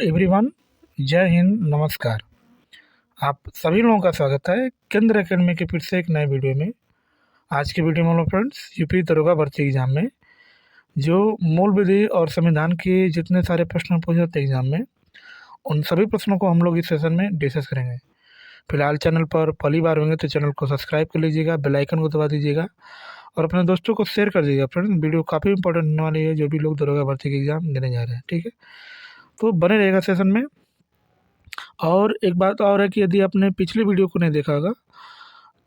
Everyone, जय हिंद, नमस्कार। आप सभी लोगों का स्वागत है केंद्र एकेडमी के फिर से एक नए वीडियो में। आज की वीडियो में हम लोग फ्रेंड्स यूपी दरोगा भर्ती एग्जाम में जो मूल विधि और संविधान के जितने सारे प्रश्न पूछे जाते हैं एग्जाम में, उन सभी प्रश्नों को हम लोग इस सेशन में डिस्कस करेंगे। फिलहाल चैनल पर पहली बार होंगे तो चैनल को सब्सक्राइब कर लीजिएगा, बेल आइकन को दबा दीजिएगा और अपने दोस्तों को शेयर कर दीजिएगा। फ्रेंड्स, वीडियो काफ़ी इंपॉर्टेंट होने वाली है जो भी लोग दरोगा भर्ती के एग्ज़ाम देने जा रहे हैं। ठीक है, तो बने रहेगा सेशन में। और एक बात और है कि यदि आपने पिछली वीडियो को नहीं देखा होगा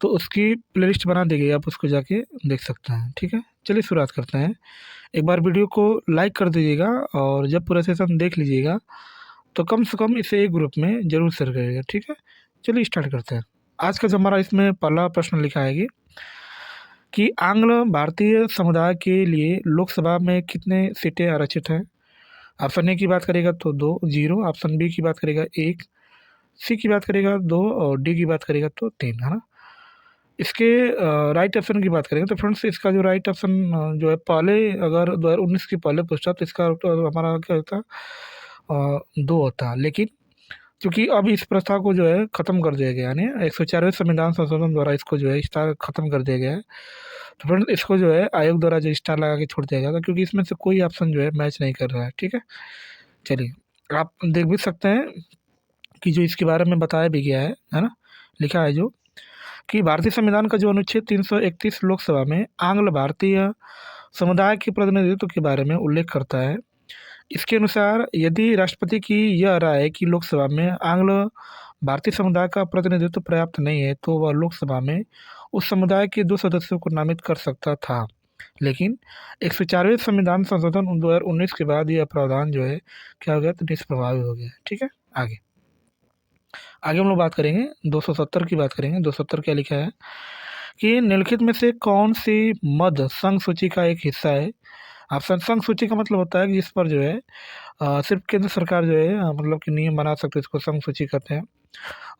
तो उसकी प्लेलिस्ट बना दी गई, आप उसको जाके देख सकते हैं। ठीक है, चलिए शुरुआत करते हैं। एक बार वीडियो को लाइक कर दीजिएगा और जब पूरा सेशन देख लीजिएगा तो कम से कम इसे एक ग्रुप में ज़रूर शेयर करिएगा। ठीक है, चलिए स्टार्ट करते हैं। आज का जो हमारा इसमें पहला प्रश्न लिखा है कि आंग्ल भारतीय समुदाय के लिए लोकसभा में कितने सीटें आरक्षित हैं। ऑप्शन ए की बात करेगा तो 2, 0। ऑप्शन बी की बात करेगा 1, सी की बात करेगा 2 और डी की बात करेगा तो 3, है ना। इसके राइट ऑप्शन की बात करेंगे तो फ्रेंड्स इसका जो राइट ऑप्शन जो है, पहले अगर 2019 के पहले पूछता तो इसका तो हमारा क्या होता, 2 होता। लेकिन क्योंकि अब इस प्रस्ताव को जो है ख़त्म कर दिया गया, यानी 104वें संविधान संशोधन द्वारा इसको जो है स्टार ख़त्म कर दिया गया है। तो फ्रेंड्स इसको जो है आयोग द्वारा जो स्टार लगा के छोड़ दिया गया था, क्योंकि इसमें से कोई ऑप्शन जो है मैच नहीं कर रहा है। ठीक है, चलिए आप देख भी सकते हैं कि जो इसके बारे में बताया भी गया है ना, लिखा है जो कि भारतीय संविधान का जो अनुच्छेद 331 लोकसभा में आंग्ल भारतीय समुदाय के प्रतिनिधित्व के बारे में उल्लेख करता है। इसके अनुसार यदि राष्ट्रपति की यह राय है कि लोकसभा में आंग्ल भारतीय समुदाय का प्रतिनिधित्व पर्याप्त नहीं है तो वह लोकसभा में उस समुदाय के 2 सदस्यों को नामित कर सकता था। लेकिन 104वें संविधान संशोधन 2019 के बाद यह प्रावधान जो है क्या हो गया, तो निष्प्रभावी हो गया। ठीक है, आगे हम लोग बात करेंगे 270 की बात करेंगे। 270 क्या लिखा है कि निम्नलिखित में से कौन सी मद संघ सूची का एक हिस्सा है। ऑप्शन संघ सूची का मतलब होता है कि जिस पर जो है सिर्फ केंद्र सरकार जो है मतलब कि नियम बना सकते हैं, इसको संघ सूची कहते हैं।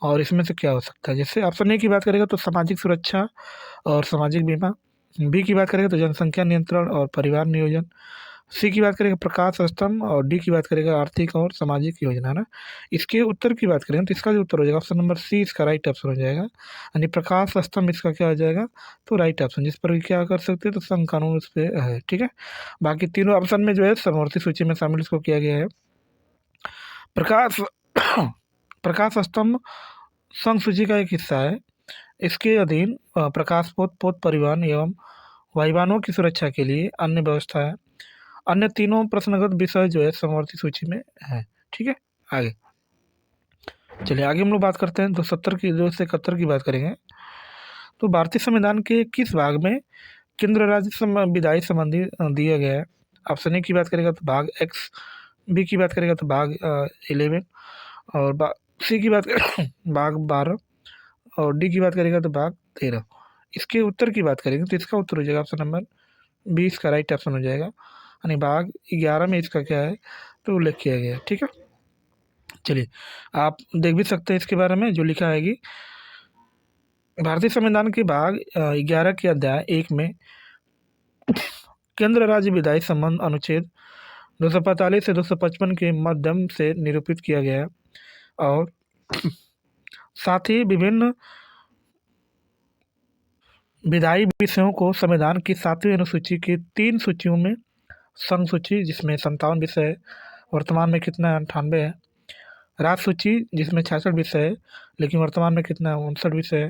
और इसमें से क्या हो सकता है, जैसे ऑप्शन ए की बात करेगा तो सामाजिक सुरक्षा और सामाजिक बीमा, बी की बात करेगा तो जनसंख्या नियंत्रण और परिवार नियोजन, सी की बात करेगा प्रकाश स्तंभ और डी की बात करेगा आर्थिक और सामाजिक योजना, है ना। इसके उत्तर की बात करें तो इसका जो उत्तर हो जाएगा ऑप्शन नंबर सी, इसका राइट ऑप्शन हो जाएगा। यानी प्रकाश स्तंभ इसका क्या हो जाएगा, तो राइट ऑप्शन, जिस पर क्या कर सकते हैं तो संघ कानून उस पर है। ठीक है, बाकी तीनों ऑप्शन में जो है समवर्ती सूची में शामिल इसको किया गया है। प्रकाश प्रकाश स्तंभ संघ सूची का एक हिस्सा है। इसके अधीन प्रकाश पोत परिवहन एवं वायुयानों की सुरक्षा के लिए अन्य व्यवस्था है। अन्य तीनों प्रश्नगत विषय जो है समवर्ती सूची में है। ठीक है, आगे चलिए हम लोग बात करते हैं 271 की बात करेंगे। तो भारतीय संविधान के किस भाग में केंद्र राज्य विधायी संबंधी दिया गया है। ऑप्शन ए की बात करेगा तो भाग एक्स, बी की बात करेगा तो भाग 11 और सी की बात भाग 12 और डी की बात करेगा तो भाग 13। इसके उत्तर की बात करेंगे तो इसका उत्तर हो जाएगा ऑप्शन नंबर 20 का राइट ऑप्शन हो जाएगा। यानी भाग 11 में इसका क्या है तो उल्लेख किया गया है। ठीक है, चलिए आप देख भी सकते हैं इसके बारे में जो लिखा है कि भारतीय संविधान के भाग 11 के अध्याय 1 में केंद्र राज्य विधायी संबंध अनुच्छेद 245 से 255 के माध्यम से निरूपित किया गया है और साथ ही विभिन्न विधायी विषयों को संविधान की 7वीं अनुसूची की 3 सूचियों में संघ सूची जिसमें 57 विषय है, वर्तमान में कितना है 98 है। राज्य सूची जिसमें 66 विषय है लेकिन वर्तमान में कितना है 59 विषय है।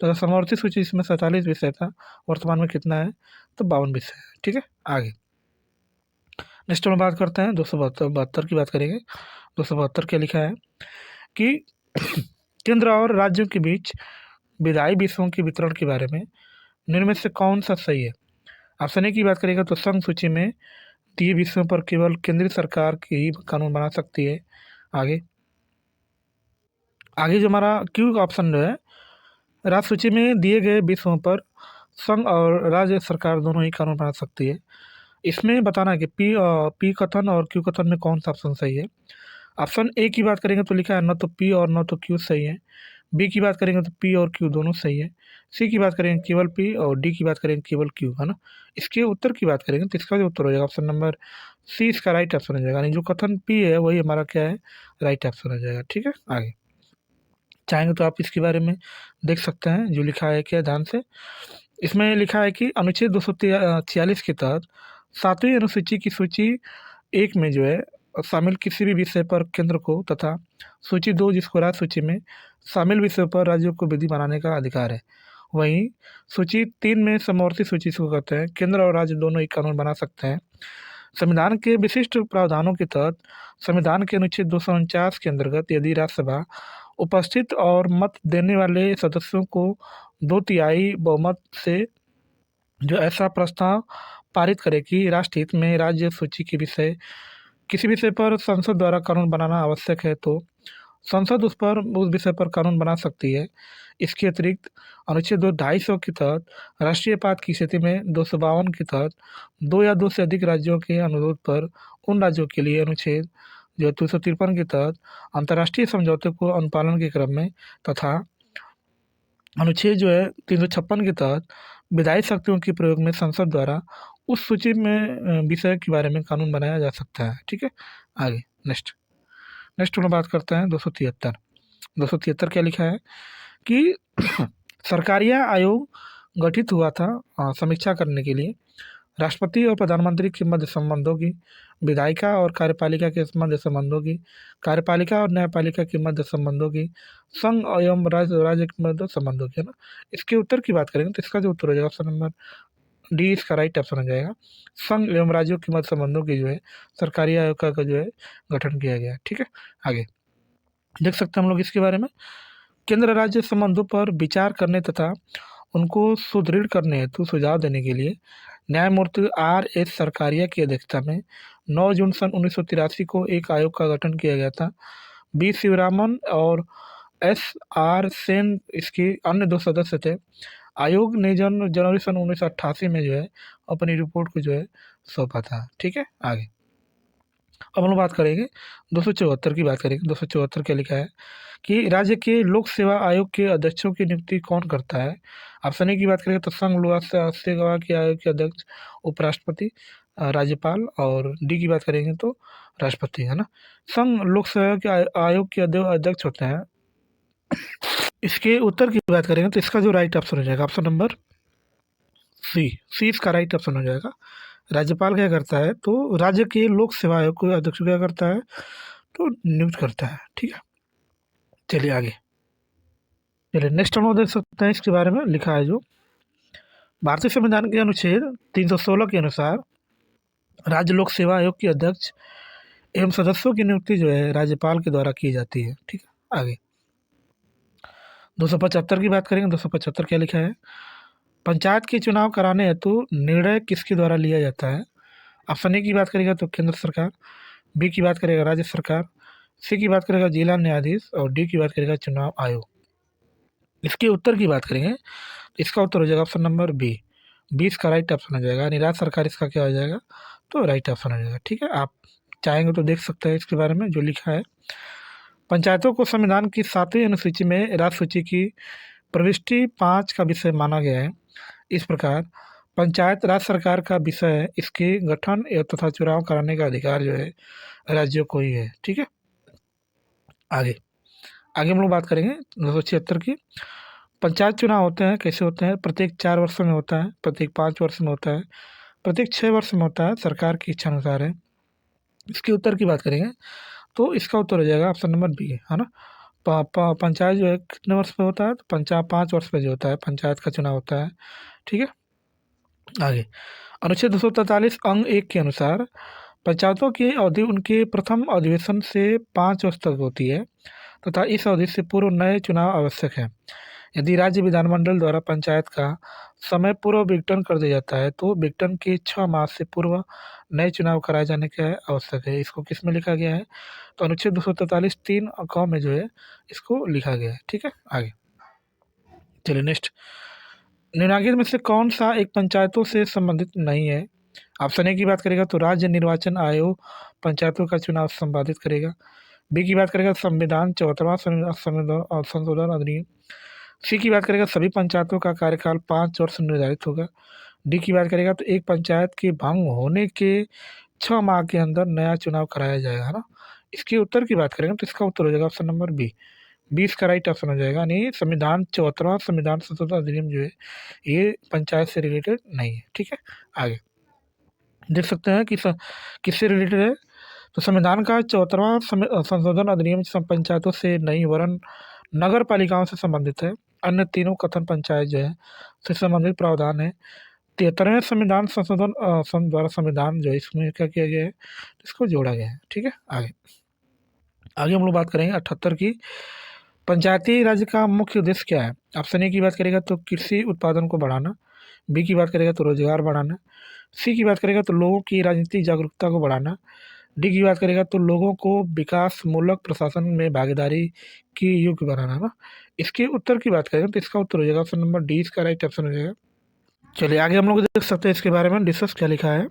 तो समवर्ती सूची इसमें 47 विषय था, वर्तमान में कितना है तो 52 विषय है। ठीक है, आगे नेक्स्ट में बात करते हैं 272 की बात करेंगे। 272 क्या लिखा है कि केंद्र और राज्यों के बीच विधायी विषयों के वितरण के बारे में निम्न में से कौन सा सही है। ऑप्शन ए की बात करेगा तो संघ सूची में दिए विषयों पर केवल केंद्रीय सरकार की ही कानून बना सकती है। आगे जो हमारा क्यू ऑप्शन जो है, राज्य सूची में दिए गए विषयों पर संघ और राज्य सरकार दोनों ही कानून बना सकती है। इसमें बताना है कि पी कथन और क्यू कथन में कौन सा ऑप्शन सही है। ऑप्शन ए की बात करेंगे तो लिखा है न तो पी और न तो क्यू सही है। बी की बात करेंगे तो पी और क्यू दोनों सही है। सी की बात करेंगे केवल पी, और डी की बात करेंगे केवल क्यू, है ना। इसके उत्तर की बात करेंगे तो इसका जो उत्तर हो जाएगा ऑप्शन नंबर सी इसका राइट ऑप्शन हो जाएगा, यानी जो कथन पी है वही हमारा क्या है, राइट ऑप्शन हो जाएगा। ठीक है, आगे चाहेंगे तो आप इसके बारे में देख सकते हैं जो लिखा है क्या, ध्यान से। इसमें लिखा है कि अनुच्छेद 246 के तहत 7वीं अनुसूची की सूची 1 में जो है शामिल किसी भी विषय पर केंद्र को, तथा सूची 2 जिसको राज्य सूची में शामिल विषयों पर राज्यों को विधि बनाने का अधिकार है। वहीं सूची 3 में समवर्ती सूची को कहते हैं केंद्र और राज्य दोनों ही कानून बना सकते हैं। संविधान के विशिष्ट प्रावधानों के तहत संविधान के अनुच्छेद 249 के अंतर्गत यदि राज्यसभा उपस्थित और मत देने वाले सदस्यों को 2/3 बहुमत से जो ऐसा प्रस्ताव पारित करे कि राष्ट्र हित में राज्य सूची के विषय किसी विषय पर संसद द्वारा कानून बनाना आवश्यक है, तो संसद उस विषय पर कानून बना सकती है। इसके अतिरिक्त अनुच्छेद 250 के तहत राष्ट्रीय आपात की स्थिति में 252 के तहत 2 या 2 से अधिक राज्यों के अनुरोध पर उन राज्यों के लिए अनुच्छेद जो 253 के तहत अंतर्राष्ट्रीय समझौते को अनुपालन के क्रम में, तथा अनुच्छेद जो है 356 के तहत विधायी शक्तियों के प्रयोग में संसद द्वारा उस सूची में विषय के बारे में कानून बनाया जा सकता है। ठीक है, आगे नेक्स्ट हम बात करते हैं 273 क्या लिखा है कि सरकारिया आयोग गठित हुआ था समीक्षा करने के लिए राष्ट्रपति और प्रधानमंत्री के मध्य संबंधों की, विधायिका और कार्यपालिका के मध्य संबंधों की, कार्यपालिका और न्यायपालिका के मध्य संबंधों की, संघ एवं राज्य के मध्य संबंधों की, है ना। इसके उत्तर की बात करेंगे तो इसका जो उत्तर हो जाएगा ऑप्शन नंबर डी इसका राइट ऑप्शन हो जाएगा। संघ एवं राज्यों के मध्य संबंधों की जो है सरकारी आयोग का जो है गठन किया गया। ठीक है, आगे देख सकते हैं हम लोग इसके बारे में। केंद्र राज्य संबंधों पर विचार करने तथा उनको सुदृढ़ करने हेतु सुझाव देने के लिए न्यायमूर्ति R.S. सरकारिया की अध्यक्षता में 9 जून सन 1983 को एक आयोग का गठन किया गया था। बी शिवरामन और S.R. सेन इसके अन्य 2 सदस्य थे। आयोग ने जनवरी सन 1988 में जो है अपनी रिपोर्ट को जो है सौंपा था। ठीक है, आगे अब हम लोग बात करेंगे 274 की बात करेंगे। 274 क्या लिखा है कि राज्य के लोक सेवा आयोग के अध्यक्षों की नियुक्ति कौन करता है। ऑप्शन ए की बात करेंगे तो संघ लोक सेवा के आयोग के अध्यक्ष उपराष्ट्रपति राज्यपाल, और डी की बात करेंगे तो राष्ट्रपति, है ना। संघ लोक सेवा के आयोग के अध्यक्ष होते हैं। इसके उत्तर की बात करेंगे तो इसका जो राइट ऑप्शन हो जाएगा ऑप्शन नंबर सी इसका राइट ऑप्शन हो जाएगा। राज्यपाल क्या करता है तो राज्य के लोक सेवा आयोग को अध्यक्ष क्या करता है तो नियुक्त करता है। ठीक है, चलिए आगे नेक्स्ट हम लोग देख सकते हैं इसके बारे में लिखा है जो भारतीय संविधान के अनुच्छेद 316 के अनुसार राज्य लोक सेवा आयोग के अध्यक्ष एवं सदस्यों की नियुक्ति जो है राज्यपाल के द्वारा की जाती है। ठीक है, आगे 275 की बात करेंगे। 275 क्या लिखा है, पंचायत के चुनाव कराने हेतु निर्णय किसके द्वारा लिया जाता है। ऑप्शन ए की बात करेगा तो केंद्र सरकार, बी की बात करेगा राज्य सरकार, सी की बात करेगा जिला न्यायाधीश, और डी की बात करेगा चुनाव आयोग। इसके उत्तर की बात करेंगे इसका उत्तर हो जाएगा ऑप्शन नंबर बी इसका राइट ऑप्शन हो जाएगा, यानी राज्य सरकार इसका क्या हो जाएगा तो राइट ऑप्शन हो जाएगा। ठीक है, आप चाहेंगे तो देख सकते हैं इसके बारे में जो लिखा है। पंचायतों को संविधान की 7वीं अनुसूची में राज्य सूची की प्रविष्टि 5 का विषय माना गया है। इस प्रकार पंचायत राज्य सरकार का विषय है, इसके गठन तथा चुनाव कराने का अधिकार जो है राज्यों को ही है। ठीक है, आगे हम लोग बात करेंगे 276 की। पंचायत चुनाव होते हैं, कैसे होते हैं, प्रत्येक 4 वर्षों में होता है, प्रत्येक 5 वर्ष में होता है, प्रत्येक 6 वर्ष में होता है, सरकार की इच्छा अनुसार है। इसके उत्तर की बात करेंगे तो इसका उत्तर हो जाएगा ऑप्शन नंबर बी, है ना। पंचायत जो है कितने वर्ष में होता है तो 5 वर्ष में जो होता है पंचायत का चुनाव होता है। ठीक है, आगे अनुच्छेद 243 अंग 1 के अनुसार पंचायतों की अवधि उनके प्रथम अधिवेशन से 5 वर्ष तक होती है तथा इस अवधि से पूर्व नए चुनाव आवश्यक है। यदि राज्य विधानमंडल द्वारा पंचायत का समय पूर्व विघटन कर दिया जाता है तो विघटन के 6 मास से पूर्व नए चुनाव कराए जाने का आवश्यक है। इसको किस में लिखा गया है तो अनुच्छेद 243 3 क में जो है इसको लिखा गया है। ठीक है, आगे चलिए नेक्स्ट, निम्नलिखित में से कौन सा एक पंचायतों से संबंधित नहीं है। ऑप्शन ए की बात करेगा तो राज्य निर्वाचन आयोग पंचायतों का चुनाव संपादित करेगा, बी की बात करेगा संविधान 74वां संशोधन अधिनियम। सी की बात करेगा सभी पंचायतों का कार्यकाल 5 वर्ष निर्धारित होगा। डी की बात करेगा तो एक पंचायत के भंग होने के 6 माह के अंदर नया चुनाव कराया जाएगा, है ना। इसके उत्तर की बात करेंगे तो इसका उत्तर हो जाएगा ऑप्शन नंबर बी। 20 का राइट ऑप्शन हो जाएगा। यानी संविधान 74वां संविधान संशोधन अधिनियम जो है ये पंचायत से रिलेटेड नहीं है। ठीक है, आगे देख सकते हैं कि किससे रिलेटेड है। तो संविधान का 74वां संशोधन अधिनियम पंचायतों से नहीं वरन नगर पालिकाओं से संबंधित है। अन्य तीनों कथन पंचायत जो है से संबंधित प्रावधान है। 73वें संविधान संशोधन द्वारा संविधान जो है इसमें क्या किया गया है, इसको जोड़ा गया है। ठीक है, आगे आगे हम लोग बात करेंगे 78 की। पंचायती राज का मुख्य उद्देश्य क्या है। ऑप्शन ए की बात करेगा तो कृषि उत्पादन को बढ़ाना। बी की बात करेगा तो रोजगार बढ़ाना। सी की बात करेगा तो लोगों की राजनीतिक जागरूकता को बढ़ाना। डी की बात करेगा तो लोगों को विकास मूलक प्रशासन में भागीदारी की योग्य बनाना ना। इसके उत्तर की बात करें तो इसका उत्तर हो जाएगा ऑप्शन नंबर डी, इसका राइट ऑप्शन हो जाएगा। चलिए आगे हम लोग देख सकते हैं इसके बारे में डिस्कस क्या लिखा है।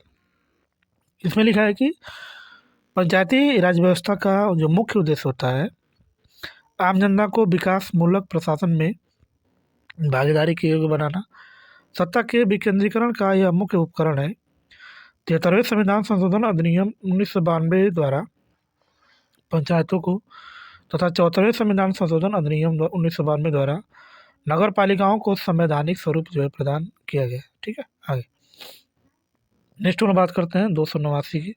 इसमें लिखा है कि पंचायती राज व्यवस्था का जो मुख्य उद्देश्य होता है आम जनता को विकास मूलक प्रशासन में भागीदारी के योग्य बनाना। सत्ता के विकेंद्रीकरण का यह मुख्य उपकरण है। 73वें संविधान संशोधन अधिनियम 1992 द्वारा पंचायतों को तथा 74वें संविधान संशोधन अधिनियम 1992 द्वारा नगर पालिकाओं को संवैधानिक स्वरूप जो है प्रदान किया गया। ठीक है, आगे नेक्स्ट में बात करते हैं 289 की।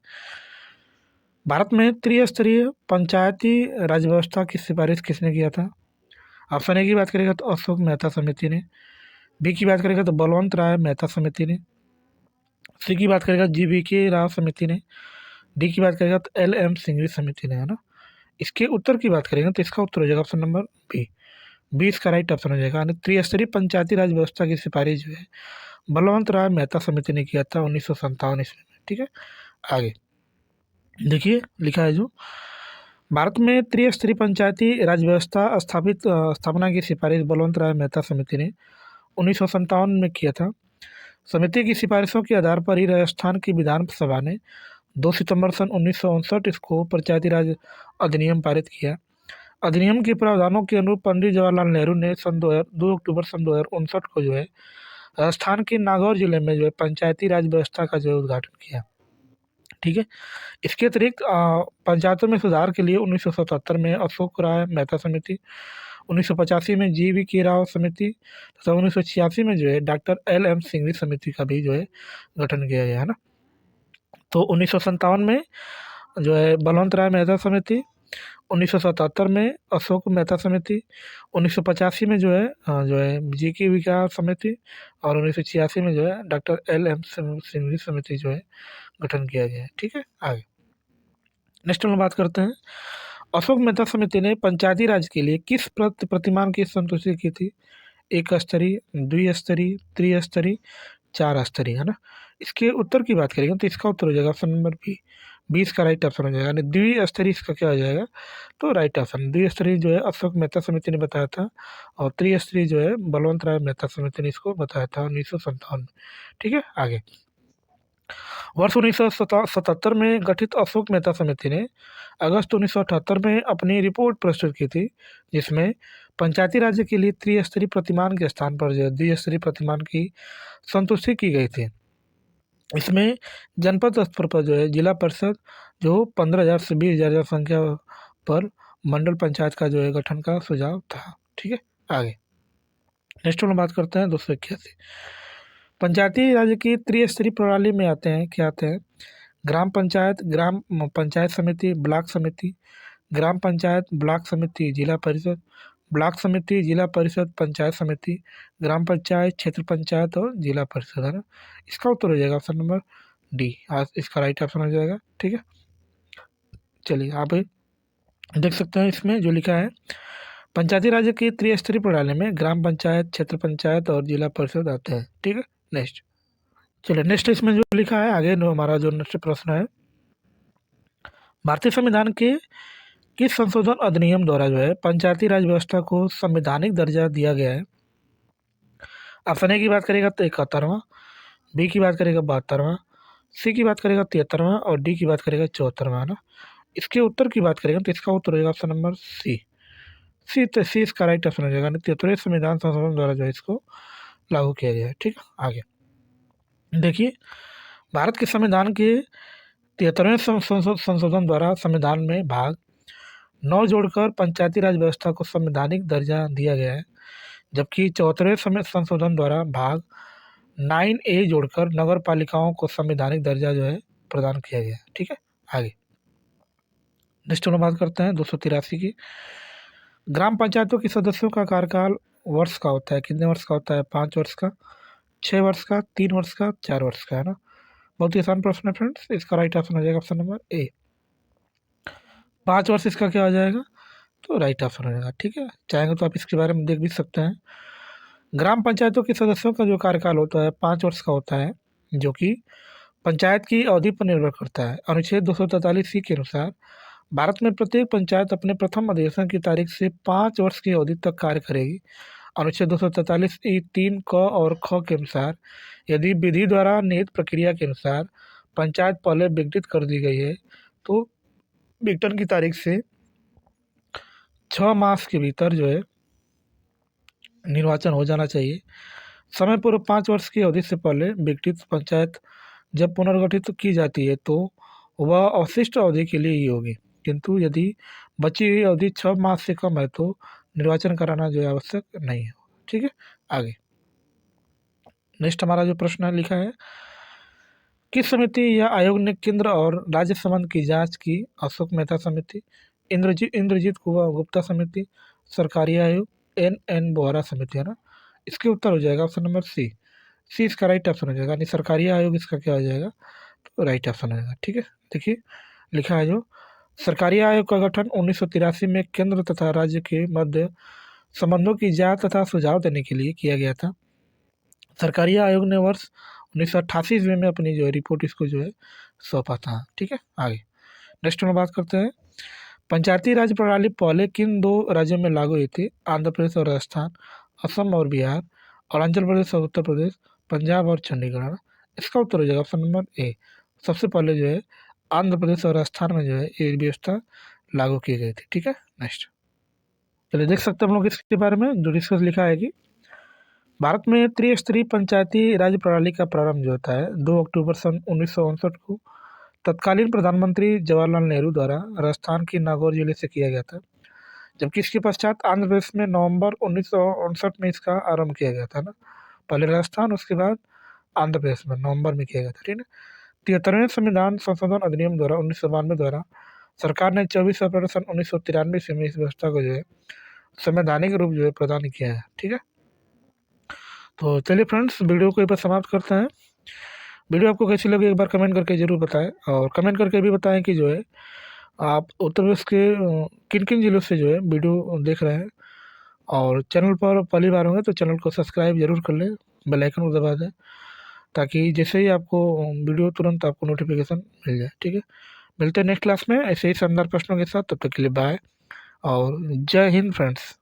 भारत में त्रिस्तरीय पंचायती राज व्यवस्था की सिफारिश किसने किया था। ऑप्शन ए की बात करेगा तो अशोक मेहता समिति ने। बी की बात करेगा तो बलवंत राय मेहता समिति ने। सी की बात करेगा GVK राव समिति ने। डी की बात करेगा तो LM सिंघवी समिति ने, है ना। इसके उत्तर की बात करेंगे तो इसका उत्तर हो जाएगा ऑप्शन नंबर बी। 20 का राइट ऑप्शन हो जाएगा। यानी त्रिस्तरीय पंचायती राज व्यवस्था की सिफारिश जो है बलवंत राय मेहता समिति ने किया था 1957 ईस्वी में। ठीक है, आगे देखिए लिखा है जो भारत में त्रिस्तरीय पंचायती राज व्यवस्था स्थापना की सिफारिश बलवंत राय मेहता समिति ने 1957 में किया था। समिति की सिफारिशों के आधार पर ही राजस्थान की विधानसभा ने 2 सितंबर सन 1959 इसको पंचायती राज अधिनियम पारित किया। अधिनियम के प्रावधानों के अनुरूप पंडित जवाहरलाल नेहरू ने 2 अक्टूबर सन 1959 को जो है राजस्थान के नागौर जिले में जो है पंचायती राज व्यवस्था का जो है उद्घाटन किया। ठीक है, इसके अतिरिक्त पंचायतों में सुधार के लिए 1977 में अशोक राय मेहता समिति, 1985 में GVK राव समिति तथा 1986 में जो है डॉक्टर LM सिंघवी समिति का भी जो है गठन किया गया, है ना। तो 1957 में जो है बलवंत राय मेहता समिति, 1977 में अशोक मेहता समिति, 1985 में जो है GVK समिति और 1986 में जो है डॉक्टर LM सिंघवी समिति जो है गठन किया गया है। ठीक है, आगे नेक्स्ट हम बात करते हैं। अशोक मेहता समिति ने पंचायती राज के लिए किस प्रतिमान की संतुष्टि की थी। एक स्तरीय, द्विस्तरीय, त्रिस्तरीय, 4 स्तरीय, है ना। इसके उत्तर की बात करेंगे तो इसका उत्तर हो जाएगा ऑप्शन नंबर बी। 20 का राइट ऑप्शन हो जाएगा। यानी द्विस्तरीय इसका क्या हो जाएगा तो राइट ऑप्शन। द्विस्तरीय जो है अशोक मेहता समिति ने बताया था और त्रिस्तरीय जो है बलवंत राय मेहता समिति ने इसको बताया था 1957 में। ठीक है, आगे वर्ष 1977 में गठित अशोक मेहता समिति ने अगस्त 1978 में अपनी रिपोर्ट प्रस्तुत की थी, जिसमें पंचायती राज्य के लिए त्रिस्तरीय प्रतिमान के स्थान पर जो है द्विस्तरीय प्रतिमान की संतुष्टि की गई थी। इसमें जनपद स्तर पर जो है जिला परिषद जो 15,000 से 20,000 जनसंख्या पर मंडल पंचायत का जो है गठन का सुझाव था। ठीक है, आगे नेक्स्ट हम बात करते हैं 281। पंचायती राज्य की त्रिस्तरीय प्रणाली में आते हैं क्या आते हैं ग्राम पंचायत समिति, ब्लॉक समिति, ग्राम पंचायत, ब्लॉक समिति, जिला परिषद, ब्लॉक समिति, जिला परिषद, पंचायत समिति, ग्राम पंचायत, क्षेत्र पंचायत और जिला परिषद, है ना। इसका उत्तर हो जाएगा ऑप्शन नंबर डी, आज इसका राइट ऑप्शन हो जाएगा। ठीक है, चलिए आप देख सकते हैं इसमें जो लिखा है पंचायती राज्य की त्रिस्तरीय प्रणाली में ग्राम पंचायत, क्षेत्र पंचायत और जिला परिषद आते हैं। ठीक है, नेक्स्ट चलिए नेक्स्ट इसमें जो लिखा है आगे हमारा जो नेक्स्ट प्रश्न है भारतीय संविधान के किस संशोधन अधिनियम द्वारा जो है पंचायती राज व्यवस्था को संवैधानिक दर्जा दिया गया है। ऑप्शन ए की बात करेगा तो 71वां, बी की बात करेगा 72वां, सी की बात करेगा 73वां और डी की बात करेगा 74वां, ना। इसके उत्तर की बात करेंगे तो इसका उत्तर होगा ऑप्शन नंबर सी। सी इसका राइट ऑप्शन हो जाएगा। 73वें संविधान संशोधन द्वारा जो है इसको लागू किया गया है। ठीक है, आगे देखिए, भारत के संविधान के 73वें संशोधन द्वारा संविधान में भाग 9 जोड़कर पंचायती राज व्यवस्था को संवैधानिक दर्जा दिया गया है, जबकि 74वें संशोधन द्वारा भाग 9A जोड़कर नगर पालिकाओं को संवैधानिक दर्जा जो है प्रदान किया गया है। ठीक है, आगे नेक्स्ट हम बात करते हैं 283 की। ग्राम पंचायतों के सदस्यों का कार्यकाल वर्ष का होता है, कितने वर्ष का होता है? 5 वर्ष का, 6 वर्ष का, 3 वर्ष का, 4 वर्ष का, है ना। बहुत ही आसान प्रश्न है फ्रेंड्स। इसका राइट ऑप्शन हो जाएगा ऑप्शन नंबर ए, 5 वर्ष इसका क्या हो जाएगा? तो राइट ऑप्शन हो जाएगा। ठीक है, चाहेंगे तो आप इसके बारे में देख भी सकते हैं। ग्राम पंचायतों के सदस्यों का जो कार्यकाल होता है 5 वर्ष का होता है, जो कि पंचायत की अवधि पर निर्भर करता है। अनुच्छेद 243C के अनुसार भारत में प्रत्येक पंचायत अपने प्रथम अधिवेशन की तारीख से 5 वर्ष की अवधि तक कार्य करेगी। अनुच्छेद 243E3 क और ख के अनुसार यदि विधि द्वारा निहित प्रक्रिया के अनुसार पंचायत पहले विघटित कर दी गई है तो विघटन की तारीख से 6 मास के भीतर जो है निर्वाचन हो जाना चाहिए। समय पूर्व 5 वर्ष की अवधि से पहले विघटित पंचायत जब पुनर्गठित की जाती है तो वह अवशिष्ट अवधि के लिए ही होगी, किंतु यदि बची हुई अवधि 6 मास से कम है तो निर्वाचन कराना जो है आवश्यक नहीं है। ठीक है, आगे नेक्स्ट हमारा जो प्रश्न है लिखा है, किस समिति या आयोग ने केंद्र और राज्य संबंध की जांच की? अशोक मेहता समिति, इंद्रजीत गुप्ता समिति, सरकारी आयोग, एन बोहरा समिति, है ना। इसके उत्तर हो जाएगा ऑप्शन नंबर सी इसका राइट ऑप्शन हो जाएगा, यानी सरकारी आयोग इसका क्या हो जाएगा? तो राइट ऑप्शन हो जाएगा। ठीक है, देखिए लिखा है जो सरकारी आयोग का गठन 1983 में केंद्र तथा राज्य के मध्य संबंधों की जांच तथा सुझाव देने के लिए किया गया था। सरकारी आयोग ने वर्ष 1988 ईस्वी में अपनी जो है रिपोर्ट इसको जो है सौंपा था। ठीक है, आगे नेक्स्ट में बात करते हैं, पंचायती राज प्रणाली पहले किन 2 राज्यों में लागू हुई थी? आंध्र प्रदेश और राजस्थान, असम और बिहार, अरुणाचल प्रदेश और उत्तर प्रदेश, पंजाब और चंडीगढ़। इसका उत्तर हो जाएगा ऑप्शन नंबर ए। सबसे पहले जो है आंध्र प्रदेश और राजस्थान में जो है ये व्यवस्था लागू की गई थी। ठीक है, नेक्स्ट चलिए देख सकते हैं हम लोग इसके बारे में जो डिस्कस लिखा है कि भारत में त्रिस्तरीय पंचायती राज प्रणाली का प्रारंभ जो होता है 2 अक्टूबर सन 1959 को तत्कालीन प्रधानमंत्री जवाहरलाल नेहरू द्वारा राजस्थान के नागौर जिले से किया गया था, जबकि इसके पश्चात आंध्र प्रदेश में नवंबर 1959 में इसका आरंभ किया गया था ना। पहले राजस्थान, उसके बाद आंध्र प्रदेश में नवंबर में किया गया था। ठीक है, 73वें संविधान संशोधन अधिनियम द्वारा 1992 द्वारा सरकार ने 24 अप्रैल सन 1993 ईस्वी में इस व्यवस्था को जो है संवैधानिक रूप जो है प्रदान किया है। ठीक है, तो चलिए फ्रेंड्स वीडियो को एक बार समाप्त करते हैं। वीडियो आपको कैसी लगी एक बार कमेंट करके ज़रूर बताएं, और कमेंट करके भी बताएं कि जो है आप उत्तर प्रदेश के किन किन जिलों से जो है वीडियो देख रहे हैं, और चैनल पर पहली बार होंगे तो चैनल को सब्सक्राइब जरूर कर लें, बेल आइकन को दबा दें, ताकि जैसे ही आपको वीडियो तुरंत आपको नोटिफिकेशन मिल जाए। ठीक है, मिलते हैं नेक्स्ट क्लास में ऐसे ही शानदार प्रश्नों के साथ। तब तक के लिए बाय और जय हिंद फ्रेंड्स।